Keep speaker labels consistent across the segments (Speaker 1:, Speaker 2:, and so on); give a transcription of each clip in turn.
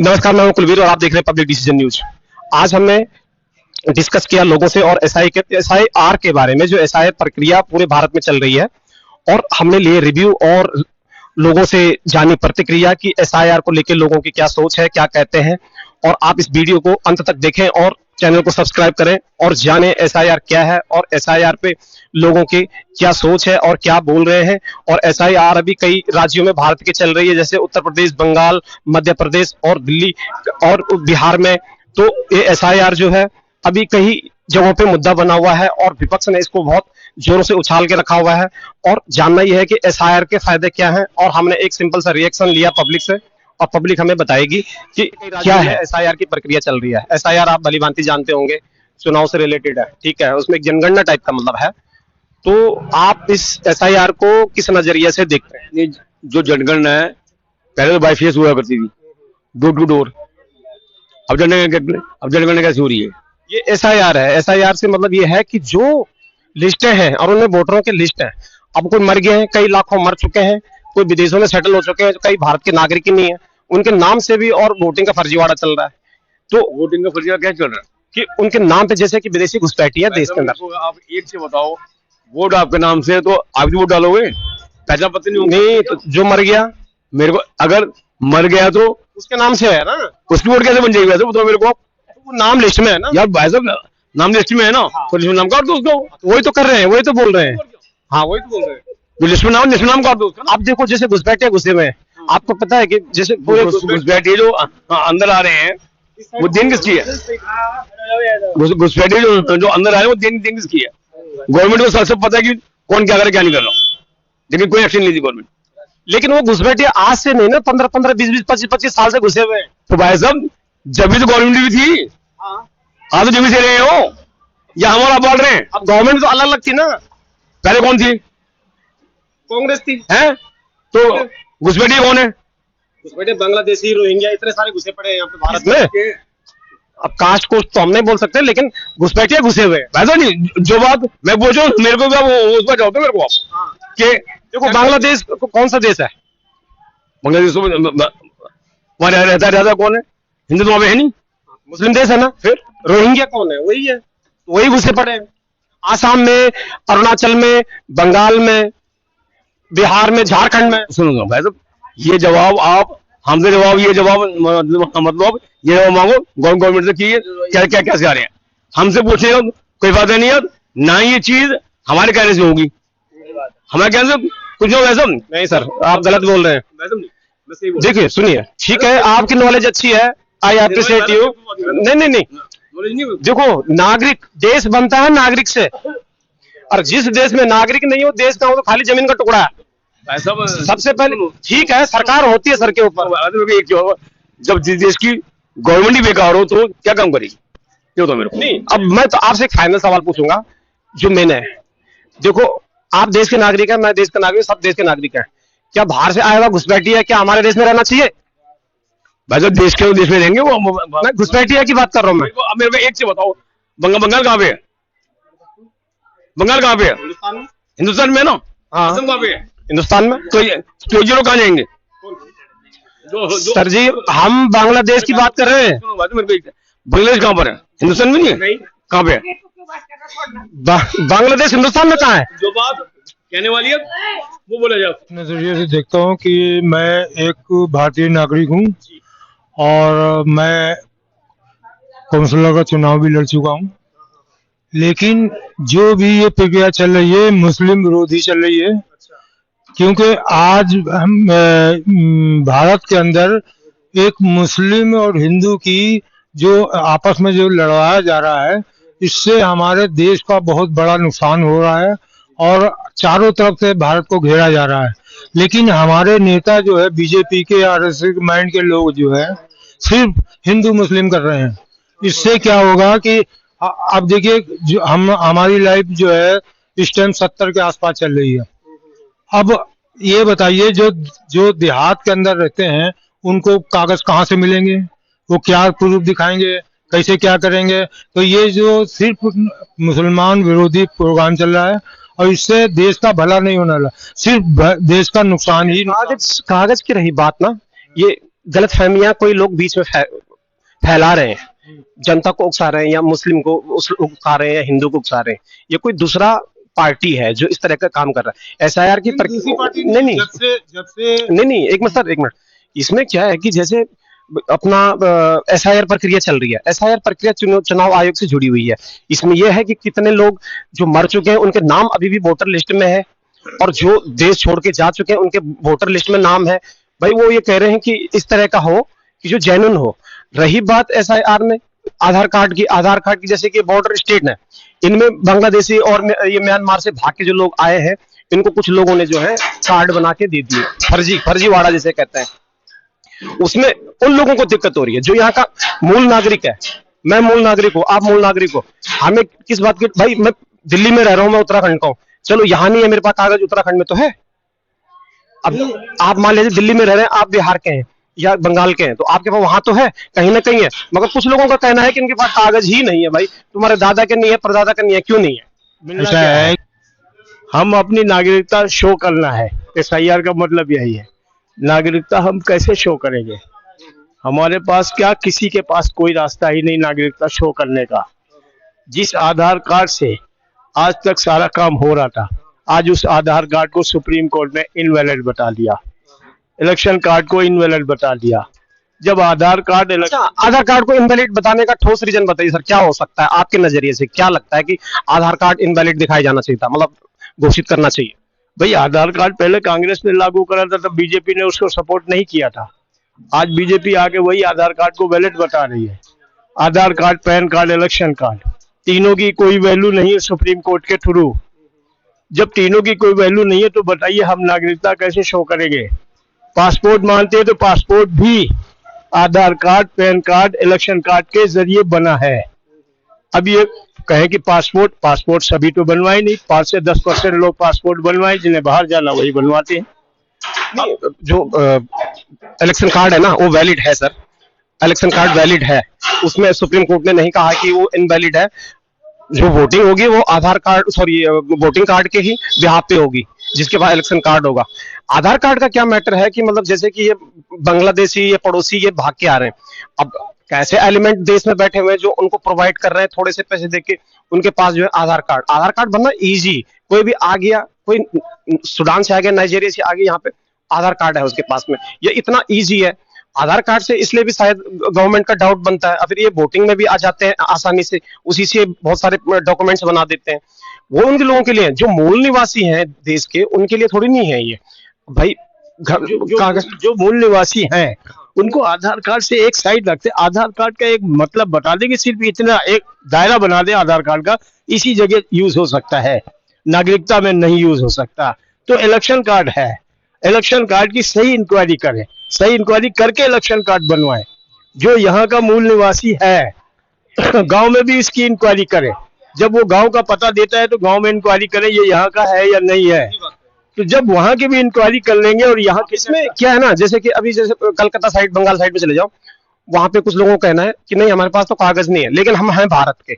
Speaker 1: नमस्कार, मैं हूं कुलवीर और आप देख रहे हैं पब्लिक डिसीजन न्यूज। आज हमने डिस्कस किया लोगों से और एसआईआर के बारे में, जो एसआईआर प्रक्रिया पूरे भारत में चल रही है, और हमने लिए रिव्यू और लोगों से जानी प्रतिक्रिया कि एसआईआर को लेकर लोगों की क्या सोच है, क्या कहते हैं। और आप इस वीडियो को अंत तक देखें और चैनल को सब्सक्राइब करें और जाने एसआईआर क्या है और एसआईआर पे लोगों की क्या सोच है और क्या बोल रहे हैं। और एसआईआर अभी कई राज्यों में भारत के चल रही है, जैसे उत्तर प्रदेश, बंगाल, मध्य प्रदेश और दिल्ली और बिहार में। तो ये एसआईआर जो है अभी कई जगहों पे मुद्दा बना हुआ है और विपक्ष ने इसको बहुत जोरों से उछाल के रखा हुआ है। और जानना यह है कि एसआईआर के फायदे क्या हैं, और हमने एक सिंपल सा रिएक्शन लिया पब्लिक से और पब्लिक हमें बताएगी कि क्या है एसआईआर की प्रक्रिया चल रही है। एसआईआर आप भलीभांति जानते होंगे, चुनाव से रिलेटेड है, ठीक है, उसमें एक जनगणना टाइप का मतलब है। तो आप इस एसआईआर को किस नजरिए से देखते हैं?
Speaker 2: जो जनगणना है पहले तो बाई फेस हुआ करती थी, डोर टू डोर। अब जनगणना कैसे हो रही है?
Speaker 1: ये एसआईआर है। एसआईआर से मतलब ये है कि जो लिस्टें हैं और उनमें वोटरों की लिस्ट है। अब कोई मर गए हैं, कई लाखों मर चुके हैं, कोई विदेशों में सेटल हो चुके हैं, कई भारत के नागरिक ही नहीं है, उनके नाम से भी और वोटिंग का फर्जीवाड़ा चल रहा है। तो
Speaker 2: वोटिंग का फर्जीवाड़ा क्या चल रहा है
Speaker 1: कि उनके नाम पे जैसे कि विदेशी घुसपैठी है देश के अंदर।
Speaker 2: आप एक से बताओ, वोट आपके नाम से तो आप भी वोट डालोगे? पहचान पत्र
Speaker 1: नहीं, तो जो मर गया,
Speaker 2: मेरे को अगर मर गया तो
Speaker 1: उसके नाम से है ना,
Speaker 2: उसकी वोट कैसे बन जाएगी? वैसे बताओ मेरे को।
Speaker 1: वो नाम लिस्ट में है ना
Speaker 2: यार भाई साहब, नाम लिस्ट में है ना, तो लिस्ट में नाम काट दो उसको।
Speaker 1: वही तो कर रहे हैं, वही तो बोल रहे हैं। हाँ, वही तो बोल रहे हैं,
Speaker 2: जो लिस्ट में नाम काट दो उसका।
Speaker 1: आप देखो जैसे घुसपैठे घुसे हुए हैं, आपको पता है कि जैसे पूरे
Speaker 2: घुसपैठे जो अंदर आ रहे हैं वो दिन किसकी है? घुसपैठे जो अंदर आए वो दिन किसकी है? गवर्नमेंट को सब पता है कि कौन क्या करे क्या नहीं कर रहा, लेकिन कोई एक्शन नहीं दी गवर्नमेंट।
Speaker 1: लेकिन वो घुसपैठे आज से नहीं ना, 15-15, 20-20, 25-25 साल से घुसे हुए हैं।
Speaker 2: तो भाई साहब जब भी तो गवर्नमेंट भी थी, आज तो जब भी से रहे हो या हमारा बोल रहे हैं?
Speaker 1: अब गवर्नमेंट तो अलग अलग थी ना,
Speaker 2: पहले कौन थी?
Speaker 1: कांग्रेस थी।
Speaker 2: हैं? तो घुसपैठिए कौन है?
Speaker 1: घुसपैठे बांग्लादेशी, रोहिंग्या, इतने सारे घुसे पड़े हैं यहाँ पे भारत में। अब कास्ट को तो हम नहीं बोल सकते, लेकिन घुसपैठिए घुसे हुए हैं।
Speaker 2: वैसा नहीं, जो बात मैं पूछ रहा हूँ मेरे को उस पर जाओगे मेरे को आप
Speaker 1: कि देखो बांग्लादेश कौन सा देश है?
Speaker 2: बांग्लादेश वहां रहता कौन है? हिंदू तो वहां पे है नहीं,
Speaker 1: मुस्लिम देश है ना। फिर रोहिंग्या कौन है? वही है, वही घुसे पड़े हैं। आसाम में, अरुणाचल में, बंगाल में, बिहार में, झारखंड में।
Speaker 2: सुनो भाई साहब, ये जवाब आप हमसे ये जवाब मतलब ये जवाब मांगो गवर्नमेंट से कि क्या क्या कैसे आ रहे हैं। हमसे पूछेगा कोई फायदा नहीं है ना, ये चीज हमारे कहने से होगी, हमारे कहने से कुछ हो। वैसा
Speaker 1: नहीं सर, आप गलत बोल रहे हैं। देखिए सुनिए, ठीक है, आपकी नॉलेज अच्छी है, आई अप्रिशिएट यू। नहीं, देखो नागरिक, देश बनता है नागरिक से, और जिस देश में नागरिक नहीं हो देश का, हो तो खाली जमीन का टुकड़ा है। सबसे पहले ठीक है, सरकार होती है सर के ऊपर।
Speaker 2: जब जिस देश की गवर्नमेंट ही बेकार हो तो क्या काम करेगी? ये तो मेरे को
Speaker 1: नहीं। अब मैं तो आपसे एक फाइनल सवाल पूछूंगा जो मैंने, देखो आप देश के नागरिक हैं, मैं देश का नागरिक, सब देश के नागरिक हैं। क्या बाहर से आया हुआ घुसपैठी है, क्या हमारे देश में रहना चाहिए?
Speaker 2: भाई साहब देश के देश में रहेंगे वो।
Speaker 1: मैं घुसपैठिया की बात कर रहा हूँ। मैं
Speaker 2: अब मेरे को एक से बताओ, बंगाल कहाँ पे है? बंगाल कहाँ पे है? हिंदुस्तान में ना।
Speaker 1: हाँ,
Speaker 2: कहाँ पे है?
Speaker 1: हिंदुस्तान में।
Speaker 2: तो ये लोग कहाँ जाएंगे?
Speaker 1: सर जी, हम बांग्लादेश की बात कर रहे हैं।
Speaker 2: बांग्लादेश कहाँ पर है? हिंदुस्तान में नहीं है? कहाँ पे है?
Speaker 1: बांग्लादेश हिंदुस्तान में कहाँ है?
Speaker 2: जो बात कहने वाली है वो बोला जाए।
Speaker 3: नजरिए से देखता हूँ कि मैं एक भारतीय नागरिक हूँ और मैं काउंसिलर का चुनाव भी लड़ चुका हूँ, लेकिन जो भी ये प्रक्रिया चल रही है मुस्लिम विरोधी चल रही है। क्योंकि आज हम भारत के अंदर एक मुस्लिम और हिंदू की जो आपस में जो लड़वाया जा रहा है, इससे हमारे देश का बहुत बड़ा नुकसान हो रहा है और चारों तरफ से भारत को घेरा जा रहा है। लेकिन हमारे नेता जो है बीजेपी के, आरएसएस माइंड के लोग जो है सिर्फ हिंदू मुस्लिम कर रहे हैं। इससे क्या होगा कि अब देखिए, जो हमारी लाइफ जो है इस टाइम 70 के आसपास चल रही है। अब ये बताइए, जो देहात के अंदर रहते हैं उनको कागज कहाँ से मिलेंगे? वो क्या प्रूफ दिखाएंगे? कैसे क्या करेंगे? तो ये जो सिर्फ मुसलमान विरोधी प्रोग्राम चल रहा है और इससे देश का भला नहीं होने वाला, सिर्फ देश का नुकसान ही।
Speaker 1: कागज की रही बात ना, ये गलतफहमियां कोई लोग बीच में फैला रहे हैं, जनता को उकसा रहे हैं, या मुस्लिम को उकसा रहे हैं, या हिंदू को उकसा रहे हैं, ये कोई दूसरा पार्टी है जो इस तरह का काम कर रहा है। एसआईआर की नहीं, एक मिनट सर, एक मिनट। इसमें क्या है कि जैसे अपना एसआईआर प्रक्रिया चल रही है, एसआईआर प्रक्रिया चुनाव आयोग से जुड़ी हुई है। इसमें यह है कि कितने लोग जो मर चुके हैं उनके नाम अभी भी वोटर लिस्ट में है, और जो देश छोड़ के जा चुके हैं उनके वोटर लिस्ट में नाम है। भाई वो ये कह रहे हैं कि इस तरह का हो कि जो जेन्युइन हो। रही बात एसआईआर में आधार कार्ड की जैसे कि बॉर्डर स्टेट है, इनमें बांग्लादेशी और ये म्यांमार से भाग के जो लोग आए हैं, इनको कुछ लोगों ने जो है कार्ड बना के दे दिए, फर्जीवाड़ा जिसे कहते हैं। उसमें उन लोगों को दिक्कत हो रही है जो यहाँ का मूल नागरिक है। मैं मूल नागरिक हूँ, आप मूल नागरिक हो, हमें किस बात की? भाई मैं दिल्ली में रह रहा हूँ, मैं उत्तराखंड का हूँ, चलो यहाँ नहीं है मेरे पास कागज, उत्तराखंड में तो है। अब आप मान लीजिए दिल्ली में रह रहे हैं, आप बिहार के हैं या बंगाल के हैं, तो आपके पास वहां तो है, कहीं ना कहीं है। मगर कुछ लोगों का कहना है कि इनके पास कागज ही नहीं है। भाई तुम्हारे दादा के नहीं है, परदादा का नहीं है, क्यों नहीं है?
Speaker 2: ऐसा है, हम अपनी नागरिकता शो करना है। एसआईआर का मतलब यही है। नागरिकता हम कैसे शो करेंगे? हमारे पास क्या, किसी के पास कोई रास्ता ही नहीं नागरिकता शो करने का। जिस आधार कार्ड से आज तक सारा काम हो रहा था, आज उस आधार कार्ड को सुप्रीम कोर्ट ने इनवैलिड बता दिया, इलेक्शन कार्ड को इनवैलिड बता दिया। जब आधार कार्ड
Speaker 1: को इनवैलिड बताने का ठोस रीजन बताइए सर, क्या हो सकता है आपके नजरिए से? क्या लगता है कि आधार कार्ड इनवैलिड दिखाया जाना चाहिए था, मतलब घोषित करना चाहिए?
Speaker 2: भाई आधार कार्ड पहले कांग्रेस ने लागू करा था, तब बीजेपी ने उसको सपोर्ट नहीं किया था। आज बीजेपी आके वही आधार कार्ड को वैलिड बता रही है। Aadhaar card, PAN card, election card, तीनों की कोई वैल्यू नहीं है सुप्रीम कोर्ट के थ्रू। जब तीनों की कोई वैल्यू नहीं है तो बताइए हम नागरिकता कैसे शो करेंगे? पासपोर्ट मानते हैं तो पासपोर्ट भी Aadhaar card, PAN card, election card के जरिए बना है। अब ये कहें कि पासपोर्ट सभी तो बनवाए नहीं, 5 से 10% लोग पासपोर्ट बनवाए, जिन्हें बाहर जाना वही बनवाते हैं।
Speaker 1: जो इलेक्शन कार्ड है ना, वो वैलिड है सर, इलेक्शन कार्ड वैलिड है, उसमें सुप्रीम कोर्ट ने नहीं कहा कि वो इनवैलिड है। जो वोटिंग होगी वो आधार कार्ड, सॉरी वोटिंग कार्ड के ही बिहाफ पे होगी, जिसके बाद इलेक्शन कार्ड होगा। आधार कार्ड का क्या मैटर है कि मतलब जैसे कि ये बांग्लादेशी, ये पड़ोसी, ये भाग के आ रहे हैं, अब कैसे एलिमेंट देश में बैठे हुए हैं जो उनको प्रोवाइड कर रहे हैं थोड़े से पैसे देके, उनके पास जो है आधार कार्ड बनना इजी। कोई भी आ गया, कोई सूडान से आ गया, नाइजीरिया से आ गया, यहाँ पे आधार कार्ड है उसके पास में, ये इतना इजी है। आधार कार्ड से इसलिए भी शायद गवर्नमेंट का डाउट बनता है। फिर ये वोटिंग में भी आ जाते हैं आसानी से, उसी से बहुत सारे डॉक्यूमेंट्स बना देते हैं। वो उन लोगों के लिए, जो मूल निवासी हैं देश के, उनके लिए थोड़ी नहीं है ये। भाई
Speaker 2: जो मूल निवासी हैं उनको आधार कार्ड से एक साइड रखते, आधार कार्ड का एक मतलब बता देंगे, सिर्फ इतना एक दायरा बना दे आधार कार्ड का, इसी जगह यूज हो सकता है, नागरिकता में नहीं यूज हो सकता। तो इलेक्शन कार्ड है, इलेक्शन कार्ड की सही इंक्वायरी करें, सही इंक्वायरी करके इलेक्शन कार्ड बनवाएं। जो यहाँ का मूल निवासी है गांव में भी इसकी इंक्वायरी करें। जब वो गांव का पता देता है तो गांव में इंक्वायरी करें ये यहाँ का है या नहीं है। तो जब वहां की भी इंक्वायरी कर लेंगे, और यहाँ इसमें
Speaker 1: क्या है ना, जैसे कि अभी जैसे कलकत्ता साइड, बंगाल साइड में चले जाओ, वहां पे कुछ लोगों का कहना है कि नहीं हमारे पास तो कागज नहीं है, लेकिन हम हैं भारत के।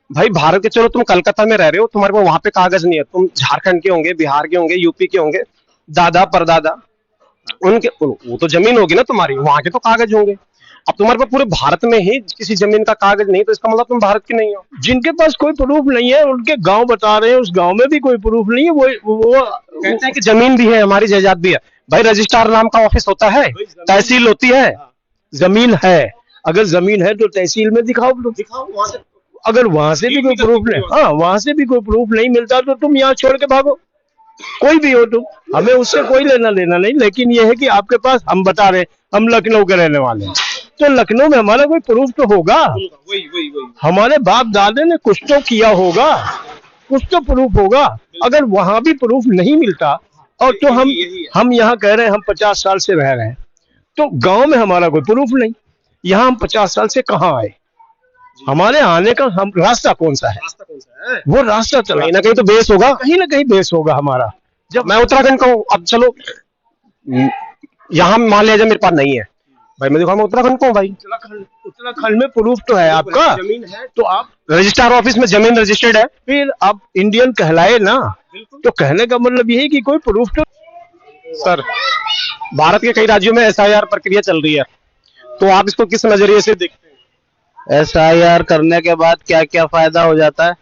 Speaker 1: भाई भारत के, चलो तुम कलकत्ता में रह रहे हो, तुम्हारे पास वहां पे कागज नहीं है, तुम झारखंड के होंगे, बिहार के होंगे, यूपी के होंगे, दादा परदादा उनके, वो तो जमीन होगी ना तुम्हारी, वहां के तो कागज होंगे। अब तुम्हारे पास पूरे भारत में ही किसी जमीन का कागज नहीं, तो इसका मतलब तुम भारत के नहीं हो।
Speaker 2: जिनके पास कोई प्रूफ नहीं है, उनके गांव बता रहे हैं, उस गांव में भी कोई प्रूफ नहीं है, वो
Speaker 1: कहते हैं कि जमीन भी है, हमारी जायदाद भी है। भाई रजिस्ट्रार नाम का ऑफिस होता है, तहसील होती है,
Speaker 2: जमीन है। अगर जमीन है तो तहसील में दिखाओ वहां से। अगर वहां से भी कोई प्रूफ नहीं, हाँ वहां से भी कोई प्रूफ नहीं मिलता तो तुम यहाँ छोड़ के भागो, कोई भी हो तुम, हमें उससे कोई लेना देना नहीं। लेकिन ये है कि आपके पास, हम बता रहे हम लखनऊ के रहने वाले हैं, तो लखनऊ में हमारा कोई प्रूफ तो होगा, हमारे बाप दादे ने कुछ तो किया होगा, कुछ तो प्रूफ होगा। अगर वहां भी प्रूफ नहीं मिलता, और तो हम यहाँ कह रहे हैं हम 50 साल से रह रहे हैं, तो गांव में हमारा कोई प्रूफ नहीं, यहाँ हम 50 साल से कहाँ आए, हमारे आने का हम रास्ता कौन सा है? वो रास्ता चला,
Speaker 1: कहीं ना कहीं तो बेस होगा,
Speaker 2: कहीं ना कहीं बेस होगा हमारा।
Speaker 1: जब मैं उत्तराखंड का हूँ, अब चलो यहाँ मान लिया जाए मेरे पास नहीं है, भाई मैं देखो मैं उत्तराखंड का हूँ। भाई
Speaker 2: उत्तराखंड में प्रूफ तो है आपका,
Speaker 1: जमीन है,
Speaker 2: तो आप
Speaker 1: रजिस्ट्रार ऑफिस में जमीन रजिस्टर्ड है,
Speaker 2: फिर आप इंडियन कहलाए ना, तो कहने का मतलब ये है कि कोई प्रूफ तो
Speaker 1: सर, भारत के कई राज्यों में एसआईआर प्रक्रिया चल रही है, तो आप इसको किस नजरिए से देखते हैं?
Speaker 4: SIR करने के बाद क्या क्या फायदा हो जाता है?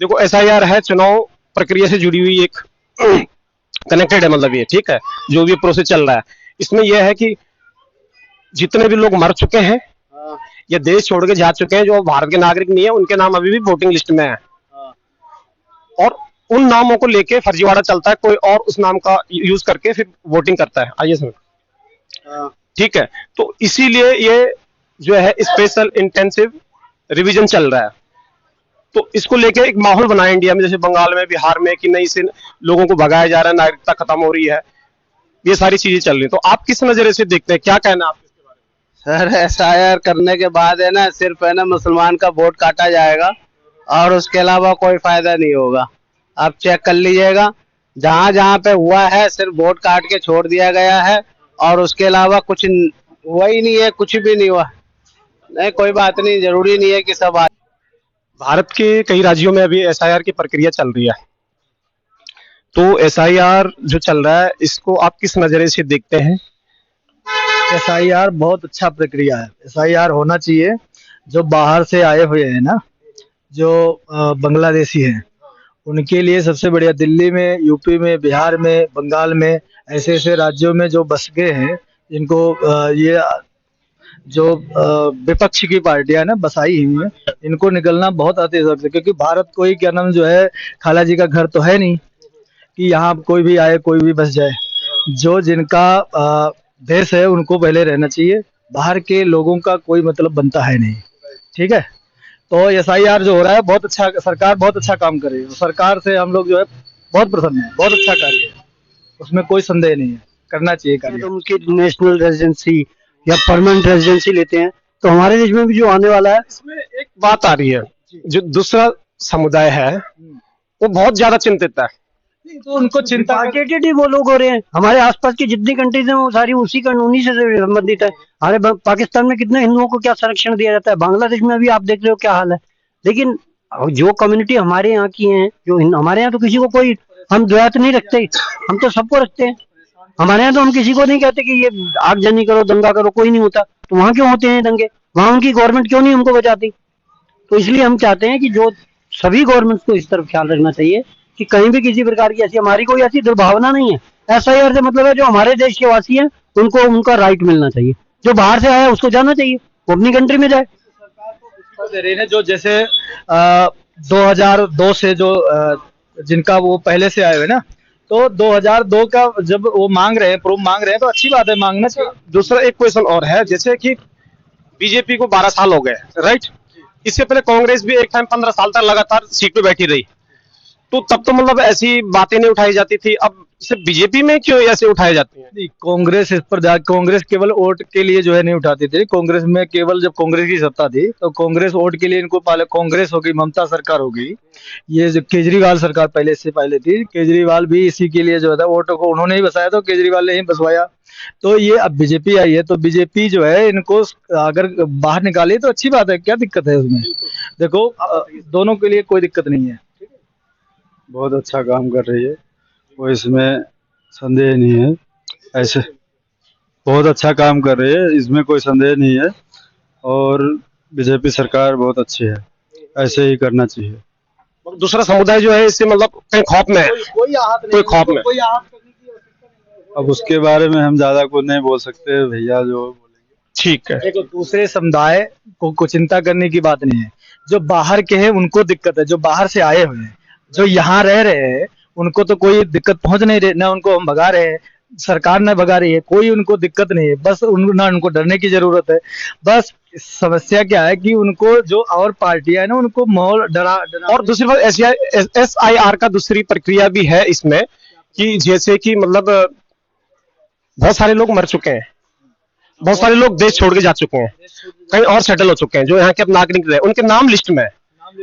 Speaker 1: देखो, एसआईआर है चुनाव प्रक्रिया से जुड़ी हुई एक कनेक्टेड है, मतलब ये ठीक है, जो भी प्रोसेस चल रहा है इसमें यह है कि जितने भी लोग मर चुके हैं या देश छोड़ के जा चुके हैं जो भारत के नागरिक नहीं है, उनके नाम अभी भी वोटिंग लिस्ट में है, और उन नामों को लेके फर्जीवाड़ा चलता है, कोई और उस नाम का यूज करके फिर वोटिंग करता है। आइए सर, ठीक है, तो इसीलिए ये जो है स्पेशल इंटेंसिव रिवीजन चल रहा है, तो इसको लेके एक माहौल बना है इंडिया में, जैसे बंगाल में, बिहार में, कि नहीं से लोगों को भगाया जा रहा है, नागरिकता खत्म हो रही है, ये सारी चीजें चल रही है। तो आप किस नजरिए से देखते हैं, क्या कहना है आप इसके बारे में?
Speaker 4: सर, SIR करने के बाद है ना, सिर्फ है ना मुसलमान का वोट काटा जाएगा और उसके अलावा कोई फायदा नहीं होगा। आप चेक कर लीजिएगा, जहां जहां पे हुआ है सिर्फ वोट काट के छोड़ दिया गया है और उसके अलावा कुछ हुआ ही नहीं है, कुछ भी नहीं हुआ। नहीं, कोई बात नहीं, जरूरी नहीं है कि सब
Speaker 1: भारत के कई राज्यों में अभी एसआईआर की प्रक्रिया चल रही है, तो एसआईआर जो चल रहा है इसको आप किस नजरिए से देखते हैं?
Speaker 5: SIR बहुत अच्छा प्रक्रिया है। SIR होना चाहिए। जो बाहर से आए हुए हैं ना, जो बांग्लादेशी हैं, उनके लिए सबसे बढ़िया। दिल्ली में, यूपी में, बिहार में, बंगाल में, ऐसे ऐसे राज्यों में जो बस गए हैं, इनको ये जो विपक्ष की पार्टियां ना बसाई हुई हैं, इनको निकलना बहुत अति जरूरत है, क्योंकि भारत कोई क्या नाम जो है खाला जी का घर तो है नहीं कि यहाँ कोई भी आए कोई भी बस जाए। जो जिनका देश है उनको पहले रहना चाहिए, बाहर के लोगों का कोई मतलब बनता है नहीं। ठीक है, तो SIR जो हो रहा है बहुत अच्छा, सरकार बहुत अच्छा काम कर रही है। सरकार से हम लोग जो है बहुत प्रसन्न है, बहुत अच्छा कार्य है, उसमें कोई संदेह नहीं है, करना चाहिए कार्य।
Speaker 6: तो उनकी नेशनल रेजिडेंसी या परमानेंट रेजिडेंसी लेते हैं, तो हमारे देश में भी जो आने वाला है,
Speaker 1: इसमें एक बात आ रही है, जो दूसरा समुदाय है वो बहुत ज्यादा चिंतित है,
Speaker 5: तो उनको चिंता
Speaker 6: टारगेटेड ही वो लोग हो रहे हैं। हमारे आसपास की जितनी कंट्रीज हैं वो सारी उन्हीं से संबंधित है। हमारे पाकिस्तान में कितने हिंदुओं को क्या संरक्षण दिया जाता है, बांग्लादेश में भी आप देख रहे हो क्या हाल है। लेकिन जो कम्युनिटी हमारे यहाँ की है, जो हमारे यहाँ तो किसी को कोई हम द्वैत नहीं रखते, हम तो सबको रखते हैं। हमारे यहाँ तो हम किसी को नहीं कहते कि ये आगजनी करो, दंगा करो, कोई नहीं होता। तो वहाँ क्यों होते हैं दंगे, वहाँ उनकी गवर्नमेंट क्यों नहीं हमको बचाती? तो इसलिए हम चाहते हैं कि जो सभी गवर्नमेंट को इस तरफ ख्याल रखना चाहिए कि कहीं भी किसी प्रकार की ऐसी, हमारी कोई ऐसी दुर्भावना नहीं है। SIR से मतलब है जो हमारे देश के वासी हैं उनको उनका राइट मिलना चाहिए, जो बाहर से आया उसको जाना चाहिए, वो अपनी कंट्री में जाए।
Speaker 5: दे रही है जो जैसे 2002 से जो जिनका वो पहले से आए हुए ना, तो 2002 का जब वो मांग रहे हैं, प्रूफ मांग रहे हैं, तो अच्छी बात है, मांगना चाहिए।
Speaker 1: दूसरा एक क्वेश्चन और है, जैसे कि बीजेपी को 12 साल हो गए, राइट? इससे पहले कांग्रेस भी एक टाइम 15 साल तक लगातार सीट पे बैठी रही, तो तब तो मतलब ऐसी बातें नहीं उठाई जाती थी, अब सिर्फ बीजेपी में क्यों ऐसे उठाई जाती है?
Speaker 5: कांग्रेस इस पर कांग्रेस केवल वोट के लिए जो है नहीं उठाती थी। कांग्रेस में केवल जब कांग्रेस की सत्ता थी तो कांग्रेस वोट के लिए इनको पहले, कांग्रेस होगी, ममता सरकार होगी, ये जो केजरीवाल सरकार पहले से पहले थी, केजरीवाल भी इसी के लिए जो है वोटों को उन्होंने ही बसाया, तो केजरीवाल ने ही बसवाया। तो ये अब बीजेपी आई है, तो बीजेपी जो है इनको अगर बाहर निकाले तो अच्छी बात है, क्या दिक्कत है उसमें? देखो दोनों के लिए कोई दिक्कत नहीं है,
Speaker 7: बहुत अच्छा काम कर रही है, कोई इसमें संदेह नहीं है। ऐसे बहुत अच्छा काम कर रही है, इसमें कोई संदेह नहीं है, और बीजेपी सरकार बहुत अच्छी है, ऐसे ही करना चाहिए।
Speaker 1: दूसरा समुदाय जो है इससे मतलब कहीं खौफ में है, कोई खौफ में।
Speaker 7: अब उसके बारे में हम ज्यादा कुछ नहीं बोल सकते, भैया जो बोलेंगे।
Speaker 1: ठीक है,
Speaker 5: देखो दूसरे समुदाय को चिंता करने की बात नहीं है, जो बाहर के हैं उनको दिक्कत है, जो बाहर से आए हुए हैं, जो यहाँ रह रहे हैं उनको तो कोई दिक्कत पहुंच नहीं रही, ना उनको हम भगा रहे हैं, सरकार न भगा रही है, कोई उनको दिक्कत नहीं है, बस ना उनको डरने की जरूरत है। बस समस्या क्या है कि उनको जो और पार्टियां है ना, उनको माहौल डरा।
Speaker 1: और दूसरी बात SIR का दूसरी प्रक्रिया भी है इसमें, कि जैसे कि मतलब बहुत सारे लोग मर चुके हैं, बहुत सारे लोग देश छोड़ के जा चुके हैं, कहीं और सेटल हो चुके हैं, जो यहाँ के अब नागरिक रहे, उनके नाम लिस्ट में है,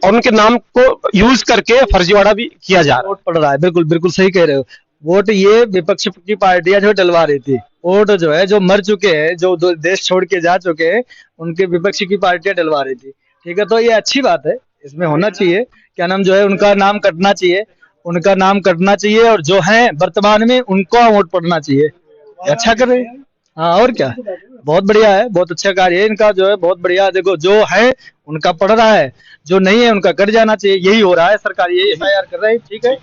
Speaker 1: और उनके नाम को यूज करके फर्जीवाड़ा भी किया जा रहा है।
Speaker 5: वोट पड़ रहा है, बिल्कुल बिल्कुल सही कह रहे हो। वोट ये विपक्ष की पार्टियां जो डलवा रही थी, वोट जो है जो मर चुके हैं, जो देश छोड़ के जा चुके हैं, उनके विपक्ष की पार्टियां डलवा रही थी। ठीक है, तो ये अच्छी बात है, इसमें होना चाहिए, क्या नाम जो है उनका नाम कटना चाहिए, उनका नाम कटना चाहिए, और जो है वर्तमान में उनको वोट पड़ना चाहिए। अच्छा कर रहे हैं। हाँ, और क्या, बहुत बढ़िया है, बहुत अच्छा कार्य है इनका, जो है बहुत बढ़िया। देखो, जो है उनका पड़ रहा है, जो नहीं है उनका कट जाना चाहिए, यही हो रहा है। सरकार यही SIR कर रही है। ठीक है।